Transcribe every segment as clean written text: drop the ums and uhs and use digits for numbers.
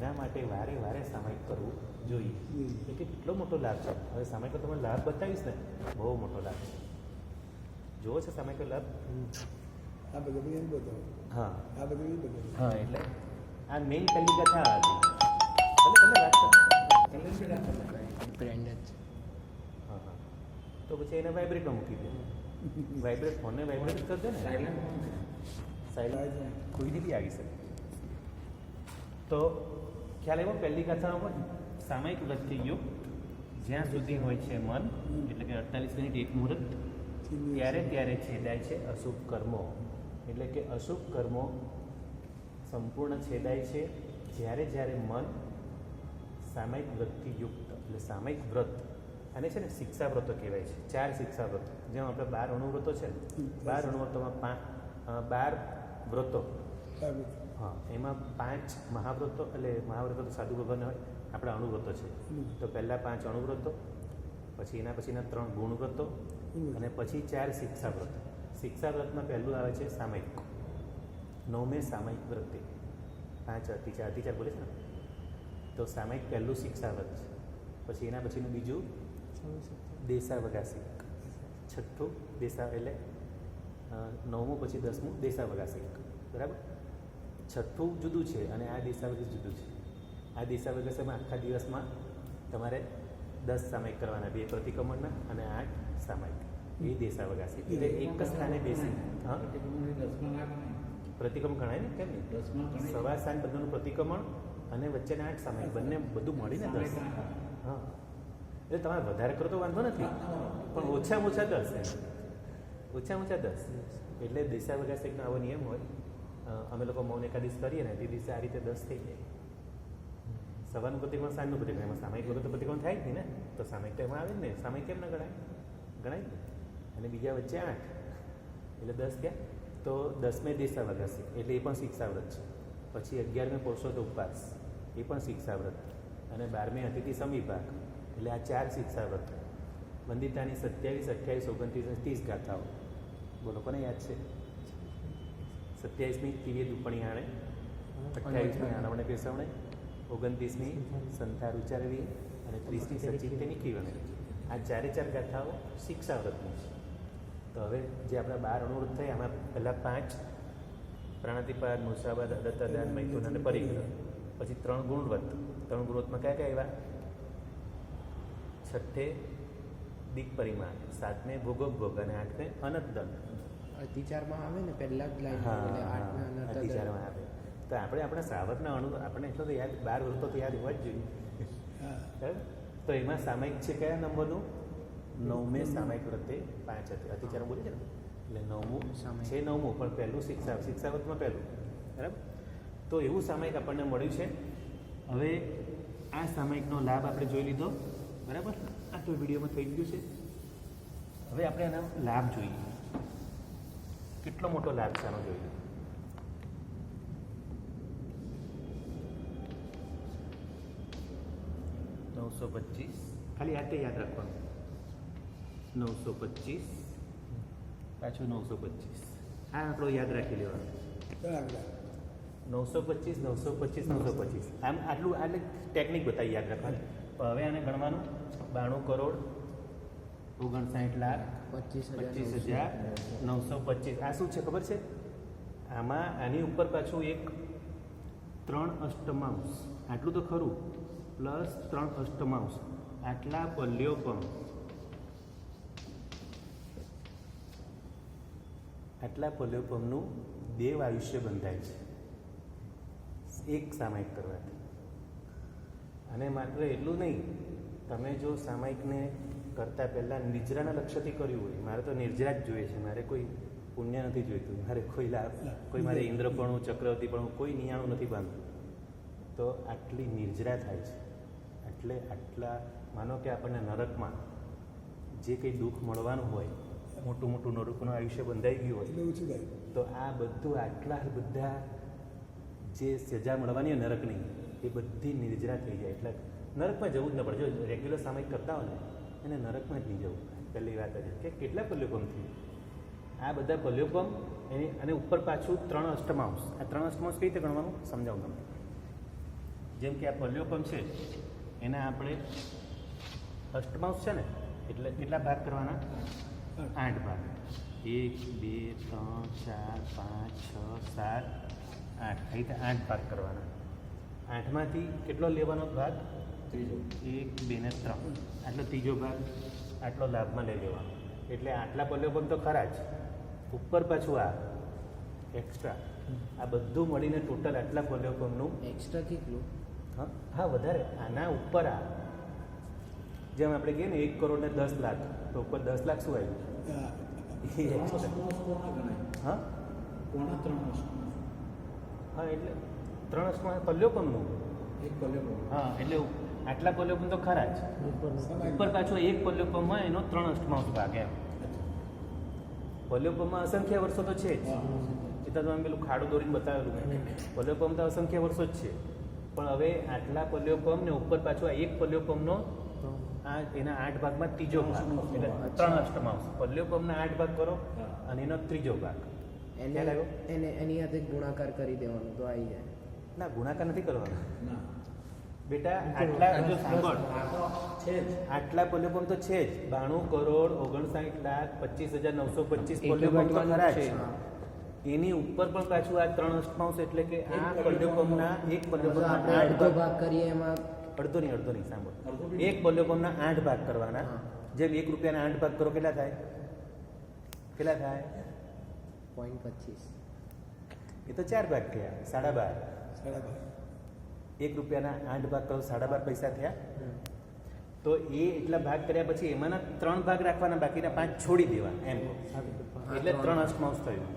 એના માટે વારે વારે સામાયિક કરવું જોઈએ. એ કેટલો મોટો લાભ છે. હવે સામાયિકનો તમને લાભ બતાવીશ ને, બહુ મોટો લાભ છે. જોવો છે સામાયિકનો લાભ? આ બધું એમ બતાવો. હા, આ બધું એ બતાવો. હા, એટલે આ મેઇન પહેલી કથા હતી. તમે વાત કરો બ્રેન્ડ જ છે. હા હા, તો પછી એને વાઇબ્રેટમાં મૂકી દે. વાઇબ્રેટ ફોનને વાઇબ્રેટ કરી દે ને, સાયલેન્ટ કોઈની બી આવી શકે. તો ખ્યાલ આવ્યો પહેલી કથામાં સામાયિક વ્રત થઈ ગયું જ્યાં સુધી હોય છે મન, એટલે કે 48 મિનિટ એક મુહૂર્ત, ત્યારે છેદાય છે અશુભ કર્મો. એટલે કે અશુભ કર્મો સંપૂર્ણ છેદાય છે જ્યારે મન સામાયિક વ્રતથી યુક્ત. એટલે સામાયિક વ્રત આને છે ને શિક્ષા વ્રતો કહેવાય છે. 4 શિક્ષા વ્રતો, જેમ આપણે 12 અણુવ્રતો છે ને, 12 અણુવ્રતોમાં 12 વ્રતો, હા, એમાં 5 મહાવ્રતો. એટલે મહાવ્રતો તો સાધુ ભગવાન હોય, આપણા અણુવ્રતો છે. તો પહેલાં 5 અણુવ્રતો, પછી એના પછીના 3 ગુણવ્રતો, અને પછી 4 શિક્ષા વ્રત. શિક્ષા વ્રતમાં પહેલું આવે છે સામાયિક. 9મે સામાયિક વ્રતે 5 અતિચાર બોલે છે ને, તો સામાયિક પહેલું શિક્ષા વ્રત છે. પછી એના પછીનું બીજું દેશાવગાસી, છઠ્ઠું એટલે 9મું પછી 10મું દેશાવગાસી, બરાબર. છઠ્ઠું જુદું છે અને આ દેશાવગાસી જુદું છે. આ દેશાવગાસીમાં આખા દિવસમાં તમારે 10 સામાયિક કરવાના, 2 પ્રતિક્રમણના અને 8 સામાયિક. એ દેશાવગાસી એટલે એક જ સ્થાને બેસી. હા, પ્રતિક્રમણ ગણાય ને, કેમ નહીં? સવાર સાંજ બધાનું પ્રતિક્રમણ અને વચ્ચેના 8 સામાયિક, બંને બધું મળીને 10. હા, એટલે તમારે વધારે કરો તો વાંધો નથી, પણ ઓછામાં ઓછા 10. ઓછામાં ઓછા 10. એટલે દેશાવગાસીનો આવો નિયમ હોય. અમે લોકો મૌન એકાદશ કરીએ ને તે દિવસે આ રીતે 10 થઈ જાય. સવારનું પ્રતિક્રમણ, સાંજનું પ્રતિક્રમણ, એમાં સામાયિક વગર તો પ્રતિક્રમણ થાય જ નહીં ને. તો સામાયિક તો એમાં આવે જ ને, સામાયિક કેમ ના ગણાય? ગણાય ને. અને બીજા વચ્ચે 8 એટલે 10 થયા. તો 10મે દેશાવગાસી એટલે એ પણ શિક્ષાવ્રત છે. પછી 11મે પુરુષોત્તમ ઉપવાસ, એ પણ શિક્ષાવ્રત. અને 12મે અતિથિ સમિભાગ, એટલે આ 4 શિક્ષાવ્રત. વંદિતાની 27, 28, 29, 30 ગાથાઓ. બોલો, કોને યાદ છે? 27મી દિવ્ય દુપણી આણે, 28મી આણવણે પેસવણે, 29મી સંથાર ઉચ્ચારવી અને 30મી સચિતે નિખીવણે. આ 4 ગાથાઓ શિક્ષાવ્રતની છે. તો હવે જે આપણા 12 અણુવ્રત થયા, આમાં પહેલાં 5 પ્રાણાતિપાદ, મુસાવાદ, અદત્તદાન, મૈથુન અને પરિગ્રહ. પછી 3 ગુણવ્રત. 3 ગુણવ્રતમાં કયા કયા આવ્યા? 6ઠે દિક પરિમાણ, 7મે ભોગોપભોગ અને 8મે અનતદંડ. અતિચારમાં આવે ને પહેલા જ લાઈન, હા, એટલે 8ના અતિચારમાં આવે. તો આપણે આપણા શ્રાવકના આપણે એટલો તો યાદ, 12 વ્રતો તો યાદ હોવા જ જોઈએ. બરાબર. તો એમાં સામાયિક છે કયા નંબરનું? 9મે સામાયિક વ્રતે 5 અતિચાર બોલે છે ને, એટલે 9મું છે. 9મું પણ પહેલું શિક્ષાવ્રતમાં પહેલું, બરાબર. તો એવું સામાયિક આપણને મળ્યું છે. હવે આ સામાયિકનો લાભ આપણે જોઈ લીધો, બરાબર. આ તો વિડીયોમાં થઈ ગયું છે. હવે આપણે આનો લાભ જોઈએ, કેટલો મોટો લાભ છે આનો જોઈએ. $925, ખાલી આ તે યાદ રાખવાનું. 925 પાછું 925, આ આંકડો યાદ રાખી લેવાનો. 925, 925, 925. આમ આટલું એટલે ટેકનિક બતાવી યાદ રાખવાની. હવે આને ગણવાનું 92 કરોડ 59 લાખ 25,925. આ શું છે ખબર છે? આમાં આની ઉપર પાછું એક 3 અષ્ટમાંશ, આટલું તો ખરું, પ્લસ 3 અષ્ટમાંશ, આટલા પલ્યો પણ, આટલા પલ્યોપમનું દેવ આયુષ્ય બંધાય છે એક સામાયિક કરવાથી. અને માત્ર એટલું નહીં, તમે જો સામાયિકને કરતાં પહેલાં નિર્જરાના લક્ષ્યથી કર્યું હોય, મારે તો નિર્જરા જ જોઈએ છે, મારે કોઈ પુણ્ય નથી જોઈતું, મારે કોઈ લાભ, કોઈ મારે ઇન્દ્રપણું, ચક્રવર્તીપણું, કોઈ નિયાણું નથી બાંધતું, તો આટલી નિર્જરા થાય છે. એટલે આટલા, માનો કે આપણને નરકમાં જે કંઈ દુઃખ મળવાનું હોય, મોટું મોટું નરકનું આયુષ્ય બંધાઈ ગયું હોય, તો આ બધું આટલા બધા જે સજા મળવાની હોય નરકની, એ બધી નિર્જરા થઈ જાય. એટલે નરકમાં જવું જ ન પડે. જો રેગ્યુલર સામાયિક કરતા હોય ને એને નરકમાં જ નહીં જવું. પહેલી વાત છે કે કેટલા પલ્યોપમ થયું, આ બધા પલ્યોપમ એની, અને ઉપર પાછું 3 અષ્ટમાંશ. આ 3 અષ્ટમાંશ કઈ રીતે ગણવાનું સમજાવું તમને. જેમ કે આ પલ્યોપમ છે એના આપણે અષ્ટમાંશ છે ને એટલે કેટલા ભાગ કરવાના? 8 ભાગ. 1 2 3 4 5 6 7 8 આ રીતે 8 ભાગ કરવાના. 8માંથી કેટલો લેવાનો ભાગ? 1 2 ને 3 આટલો ત્રીજો ભાગ આટલો લાભમાં લઈ લેવાનો. એટલે આટલા પલ્યોપમ તો ખરા જ, ઉપર પાછું આ એક્સ્ટ્રા આ બધું મળીને ટોટલ આટલા પલ્યોપમનું એક્સ્ટ્રા કેટલું? હા વધારે આના ઉપર આ જેમ આપણે કહીએ ને 1 કરોડ ને 10 લાખ તો ઉપર 10 લાખ શું આવ્યું? હા. એ extra. હા હા એટલે 3 અષ્ટમાં પલ્યોપમનું. હા એટલે આટલા પલ્યોપમ તો ખરા જ, ઉપર પાછો 1 પલ્યોપમ હોય એનો 3 અષ્ટમાંશ ભાગ એમ. પલ્યોપમમાં અસંખ્ય વર્ષો તો છે જ, એ તો તમે પેલું ખાડું દોરીને બતાવેલું મેં. પલ્યોપમ તો અસંખ્ય વર્ષો જ છે, પણ હવે આટલા પલ્યોપમ ને ઉપર પાછો આ 1 પલ્યોપમનો આ એના 8 ભાગમાં ત્રીજો ભાગ એટલે 3 અષ્ટમાંશ. પલ્યોપમના 8 ભાગ કરો અને એનો ત્રીજો ભાગ. ખ્યાલ આવ્યો? એની સાથે ગુણાકાર કરી દેવાનો તો આવી જાય. ના ગુણાકાર નથી કરવાનો બેટા. આટલા જો સાંભળ, આટલા પલ્યોપમ તો છે જ 92,59,25,925 પલ્યોપમ તો ખરા જ. એની ઉપર પણ પાછું આ 3 અષ્ટમાંશ એટલે કે આ પલ્યોપમના 1 પલ્યોપમના આપણે 8 અડધો ભાગ. ભાગ કરીએ એમાં અડધો નહીં સાંભળ. 1 પલ્યોપમના 8 ભાગ કરવાના. જેમ 1 રૂપિયાના 8 ભાગ કરો કેટલા થાય? 0.25. એ તો 4 ભાગ થયા, 12.5. 12.5. 1 રૂપિયાના 8 ભાગ કરો 12.5 પૈસા થયા. તો એ એટલા ભાગ કર્યા પછી એમાંના 3 ભાગ રાખવાના, બાકીના 5 છોડી દેવા એમ. એટલે 3 અષ્ટમાંશ થયું.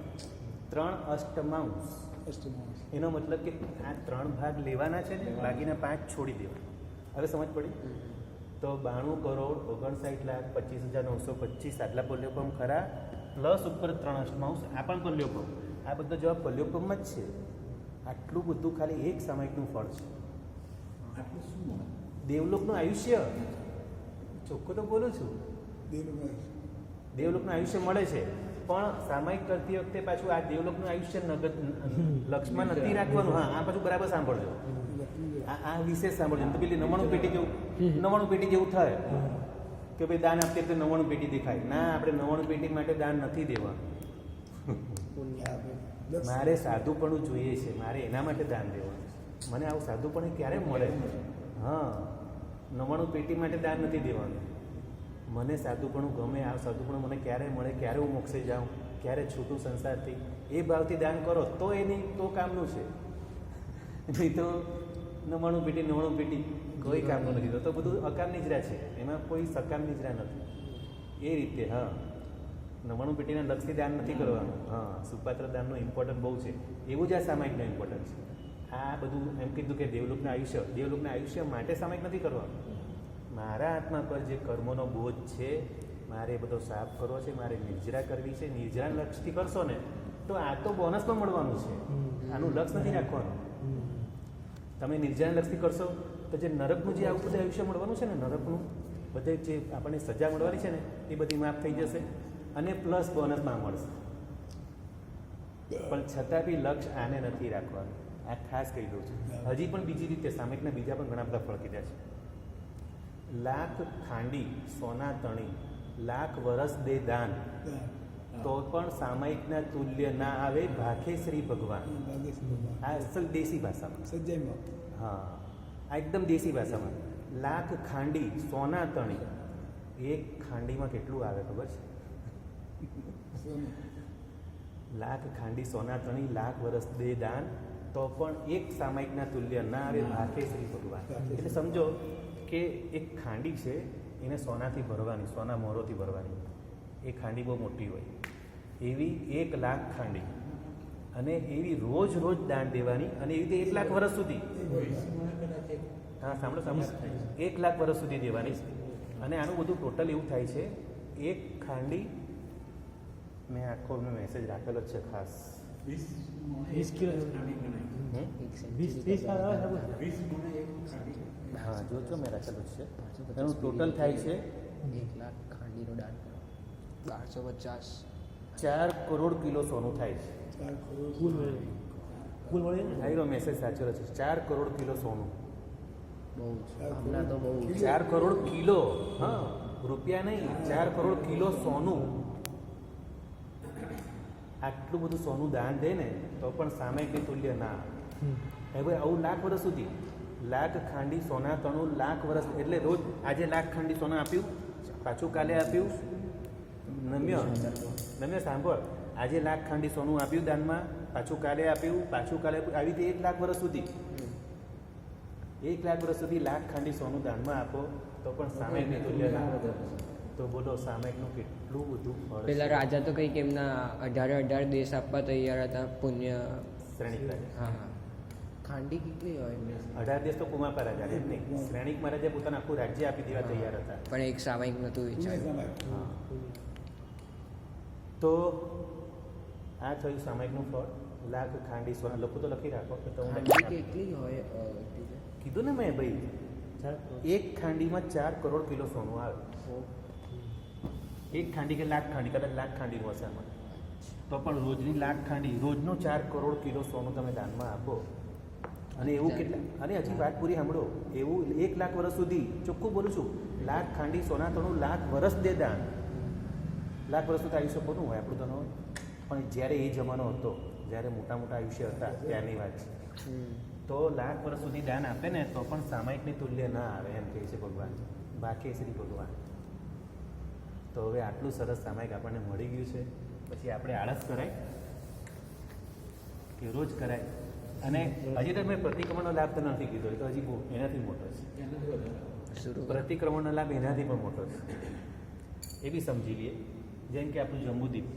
3 અષ્ટમાંશ એનો મતલબ કે આ 3 ભાગ લેવાના છે ને, બાકીના 5 છોડી દેવા. હવે સમજ પડી? તો 92,59,25,925 આટલા પલ્યોપમ ખરા, પ્લસ ઉપર 3 અષ્ટમાંશ આ પણ પલ્યોપમ. આ બધો જવાબ પલ્યોપમમાં જ છે. આટલું બધું ખાલી એક સામાયિકનું ફળ છે. દેવલોકનું આયુષ્ય, ચોખ્ખું તો બોલું છું, દેવલોકનું આયુષ્ય મળે છે, પણ સામાયિક કરતી વખતે પાછું આ દેવલોકનું આયુષ્ય લક્ષમાં નથી રાખવાનું. હા આ પાછું બરાબર સાંભળજો, આ વિશેષ સાંભળજો. તો પેલી 99 પેટી જેવું થાય કે ભાઈ દાન આપીએ તો 99 પેટી દેખાય. ના, આપણે 99 પેટી માટે દાન નથી દેવાનું. મારે સાધુપણું જોઈએ છે, મારે એના માટે દાન દેવાનું. મને આવું સાધુપણ ક્યારે મળે? હા, 99 પેટી માટે દાન નથી દેવાનું. મને સાધુપણું ગમે, આ સાધુપણું મને ક્યારે મળે, ક્યારે હું મોક્ષે જાઉં, ક્યારે છૂટું સંસારથી, એ ભાવથી દાન કરો તો એની તો કામનું છે. નહીં તો 99 પેટી કોઈ કામનું નથી. તો બધું અકામ નિજરા છે, એમાં કોઈ સકામ નિજરા નથી. એ રીતે હા 99 પેટીના લક્ષથી દાન નથી કરવાનું. હા, સુપાત્ર દાનનું ઇમ્પોર્ટન્ટ બહુ છે. એવું જ આ સામાયિકનું ઇમ્પોર્ટન્ટ છે. આ બધું એમ કીધું કે દેવલોકના આયુષ્ય માટે સામાયિક નથી કરવાનું. મારા આત્મા પર જે કર્મોનો બોજ છે, મારે એ બધો સાફ કરવો છે, મારે નિર્જરા કરવી છે. નિર્જરા લક્ષથી કરશો ને તો આ તો બોનસમાં મળવાનું છે, આનું લક્ષ નથી રાખવાનું. તમે નિર્જરા લક્ષથી કરશો તો જે નરકનું જે આવું બધું આયુષ્ય મળવાનું છે ને, નરકનું બધે જે આપણને સજા મળવાની છે ને, એ બધી માફ થઈ જશે અને પ્લસ બોનસમાં મળશે. પણ છતાં બી લક્ષ આને નથી રાખવાનું. આ ખાસ કહી દઉં છું. હજી પણ બીજી રીતે સામાયિકના બીજા પણ ઘણા બધા ફળ કીધા છે. લાખ ખાંડી સોના તણી, લાખ વરસ દે દાન, તો પણ સામાયિકના તુલ્ય ના આવે ભાખે શ્રી ભગવાન. આ અસલ દેશી ભાષામાં. સજ્જાઈમાં. હા, આ એકદમ દેશી ભાષામાં. લાખ ખાંડી સોના તણી, એક ખાંડીમાં કેટલું આવે ખબર છે? લાખ ખાંડી સોના તણી, લાખ વરસ દે દાન, તો પણ એક સામાયિકના તુલ્ય ના આવે ભાખે શ્રી ભગવાન. એટલે સમજો કે એક ખાંડી છે, એને સોનાથી ભરવાની, સોના મોરોથી ભરવાની. એ ખાંડી બહુ મોટી હોય. એવી 1 લાખ ખાંડી, અને એવી રોજ દાન દેવાની, અને એવી રીતે 1 લાખ વર્ષ સુધી. હા સાંભળો 1 લાખ વર્ષ સુધી દેવાની. અને આનું બધું ટોટલ એવું થાય છે, એક ખાંડી, મેં આખો મેસેજ રાખેલો જ છે ખાસ, 20 કિલો. હા જો મેં રાખેલો જ છે. એનું ટોટલ થાય છે 1 લાખ ખાંડીનો દાન 1250. 4 કરોડ કિલો સોનું થાય છે. 4 કરોડ કુલ મળે. આયરો મેસેજ સાચેલો છે. 4 કરોડ કિલો સોનું. બહુ જ હમણાં તો બહુ જ. 4 કરોડ કિલો, હા, રૂપિયા નહીં, 4 કરોડ કિલો સોનું. આટલું બધું સોનું દાન દે ને તો પણ સામયિકની તુલ્ય ના આવે. હવે આવું લાખ વર્ષ સુધી, લાખ ખાંડી સોના તણું લાખ વર્ષ, એટલે રોજ આજે લાખ ખાંડી સોના આપ્યું, પાછું કાલે આપ્યું. નમ્ય સાંભળ, આજે લાખ ખાંડી સોનું આપ્યું દાનમાં, પાછું કાલે આપ્યું, પાછું કાલે આપ્યું, આવી રીતે 1 લાખ વર્ષ સુધી, 1 લાખ વર્ષ સુધી લાખ ખાંડી સોનું દાનમાં આપો તો પણ સામયિકની તુલ્ય ના આવે. તો બોલો સામયિકનું કેટલું બધું ફળ પેલા છે. રાજા તો કંઈક એમના 18 દેશ આપવા તૈયાર હતા પુણ્ય. શ્રેણિક રાજા, હા હા. ખાંડી કેટલી હોય એમને? 18 દેશ તો કુમાપા રાજા એમ નહીં, શ્રેણિક મહારાજે પોતાનું આખું રાજ્ય આપી દેવા તૈયાર હતા. પણ એક સામયિક નહોતું વિચાર્યું. હા. તો આ થયું સામયિકનું ફળ. લાખ ખાંડી સોના, લખું તો લખી રાખો કે તો હું ખાંડી કેટલી હોય કીધું ને મેં ભાઈ, એક ખાંડીમાં 4 કરોડ કિલો સોનું આવે. એક ખાંડી કે લાખ ખાંડી, કદાચ લાખ ખાંડીનું હશે આમાં, તો પણ રોજની લાખ ખાંડી, રોજનો 4 કરોડ કિલો સોનું તમે દાનમાં આપો. અને એવું કેટલા, અને હજી વાત પૂરી સાંભળો, એવું 1 લાખ વર્ષ સુધી, ચોખ્ખું બોલું છું, લાખ ખાંડી સોના તણું લાખ વર્ષ દે દાન. લાખ વર્ષ સુધી આયુષ્ય કોનું હોય આપણું તો ન હોય. પણ જ્યારે એ જમાનો હતો, જ્યારે મોટા મોટા આયુષ્ય હતા ત્યારની વાત છે, તો લાખ વર્ષ સુધી દાન આપે ને તો પણ સામયિકની તુલ્ય ના આવે એમ કહે છે ભગવાન. બાકી શ્રી ભગવાન. તો હવે આટલું સરસ સામયિક આપણને મળી ગયું છે, પછી આપણે આળસ કરાય કે રોજ કરાય. અને હજી તો મેં પ્રતિક્રમણનો લાભ તો નથી કીધો, એ તો હજી બહુ એનાથી મોટો છે. પ્રતિક્રમણનો લાભ એનાથી પણ મોટો છે, એ બી સમજી લઈએ. જેમ કે આપણું જંબુદ્વીપ,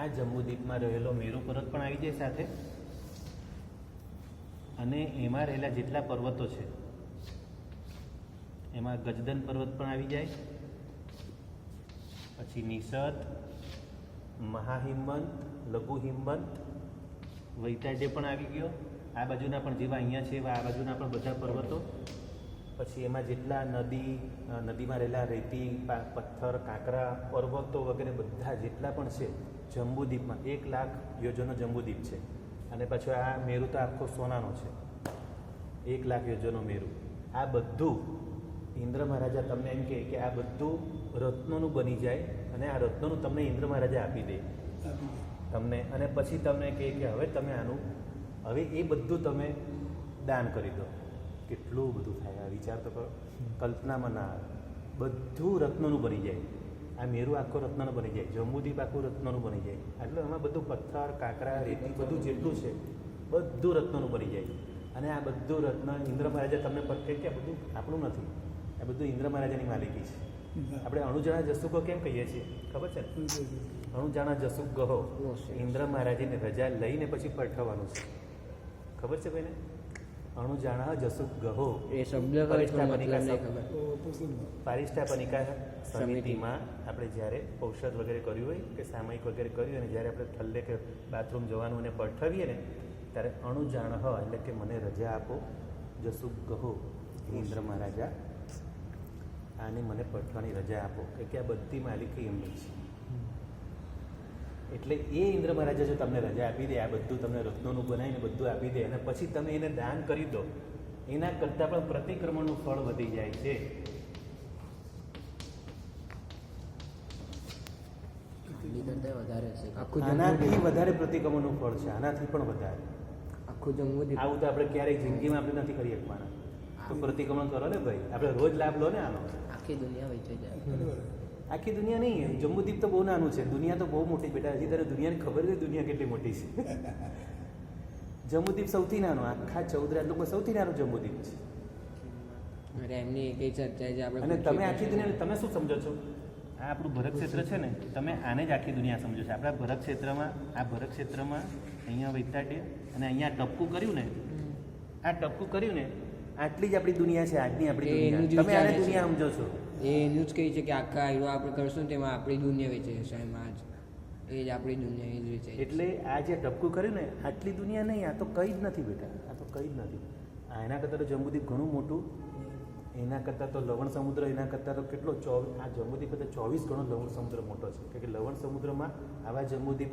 આ જંબુદ્વીપમાં રહેલો મેરુ પર્વત પણ આવી જાય સાથે, અને એમાં રહેલા જેટલા પર્વતો છે એમાં ગજદન પર્વત પણ આવી જાય, પછી નિષદ, મહાહિમવંત, લઘુ હિમવંત, વૈતાડ્ય પણ આવી ગયો. આ બાજુના પણ જેવા અહીંયા છે એવા આ બાજુના પણ બધા પર્વતો. પછી એમાં જેટલા નદીમાં રહેલા રેતી, પથ્થર, કાંકરા, પર્વતો વગેરે બધા જેટલા પણ છે જંબુદ્વીપમાં, 1 લાખ યોજનનો જંબુદ્વીપ છે. અને પછી આ મેરુ તો આખો સોનાનો છે, 1 લાખ યોજનનો મેરુ. આ બધું ઇન્દ્ર મહારાજા તમને એમ કહે કે આ બધું રત્નોનું બની જાય, અને આ રત્નોનું તમને ઇન્દ્ર મહારાજા આપી દે તમને. અને પછી તમને કહે કે હવે તમે આનું, હવે એ બધું તમે દાન કરી દો. કેટલું બધું થાય, આ વિચાર તો કરો, કલ્પનામાં ના આવે. બધું રત્નોનું બની જાય. આ મેરુ આખો રત્નનો બની જાય, જંબુદ્વીપ આખું રત્નનું બની જાય. એટલે એમાં બધું પથ્થર, કાંકરા, રેતી બધું જેટલું છે બધું રત્નનું બની જાય. અને આ બધું રત્ન ઇન્દ્ર મહારાજા તમને કહે કે આ બધું આપણું નથી, આ બધું ઇન્દ્ર મહારાજાની માલિકી છે. આપણે અણુજાણા જસુકો કેમ કહીએ છીએ ખબર છે? અણુજાણા જસુક ગહો, ઇન્દ્ર મહારાજીને રજા લઈને પછી પઠવાનું છે. ખબર છે ભાઈને? અણુજાણા જસુક ગહો એ શબ્દ પારિષ્ઠાપનિકા સમિતિમાં આપણે જ્યારે ઔષધ વગેરે કર્યું હોય કે સામયિક વગેરે કર્યું હોય, અને જ્યારે આપણે થલ્લે કે બાથરૂમ જવાનું અને પઠવીએ ને ત્યારે અણુજાણ એટલે કે મને રજા આપો, જસુક ગહો, ઇન્દ્ર મહારાજા આને મને પઠવાની રજા આપો, કે આ બધી માલિકી એમની છે. એટલે એ ઇન્દ્ર મહારાજા જો તમને રજા આપી દે, આ બધું તમને રત્નોનું બનાવીને બધું આપી દે, અને પછી તમે એને દાન કરી દો, એના કરતાં પણ પ્રતિક્રમણનું ફળ વધી જાય છે. આનાથી વધારે પ્રતિક્રમણનું ફળ છે, આનાથી પણ વધારે. આખું જંબુદ્વીપ આવું તો આપણે ક્યારેય જિંદગીમાં આપણે નથી કરી શકવાના. તો પ્રતિક્રમણ કરો ને ભાઈ, આપણે રોજ લાભ લો ને આનો. આખી દુનિયા વેચાઈ જાય. આખી દુનિયા નહીં, જંબુદ્વીપ તો બહુ નાનું છે, દુનિયા તો બહુ મોટી બેટા. હજી તારે દુનિયાની ખબર છે દુનિયા કેટલી મોટી છે. જંબુદ્વીપ સૌથી નાનો, આખા 14 રાજ્યોમાં સૌથી નાનું જંબુદ્વીપ છે. અરે એમની એક ચર્ચા છે આપણે. અને તમે આખી દુનિયા તમે શું સમજો છો? આ આપણું ભરત ક્ષેત્ર છે ને, તમે આને જ આખી દુનિયા સમજો છો. આપણા ભરત ક્ષેત્રમાં, આ ભરત ક્ષેત્રમાં અહીંયા વૈતાડ્ય અને અહીંયા ટપકું કર્યું ને, આ ટપકું કર્યું ને, આટલી જ આપણી દુનિયા છે, આજની આપણી દુનિયા. તમે આને દુનિયા સમજો છો. એ એનું જ કહે છે કે આખા આયરો આપણે કરશું ને તેમાં આપણી દુનિયા વેચાઈ જશે. એમાં જ એ જ આપણી દુનિયા એ જ વેચાઈ. એટલે આ જે ટપકું કર્યું ને, આટલી દુનિયા નહીં, આ તો કંઈ જ નથી બેટા, આ તો કંઈ જ નથી. એના કરતાં તો જંબુદ્વીપ ઘણું મોટું, એના કરતાં તો લવણ સમુદ્ર, એના કરતાં તો કેટલો આ જંબુદ્વીપ કરતાં 24 ગણો લવણ સમુદ્ર મોટો છે. કે લવણ સમુદ્રમાં આવા જંબુદ્વીપ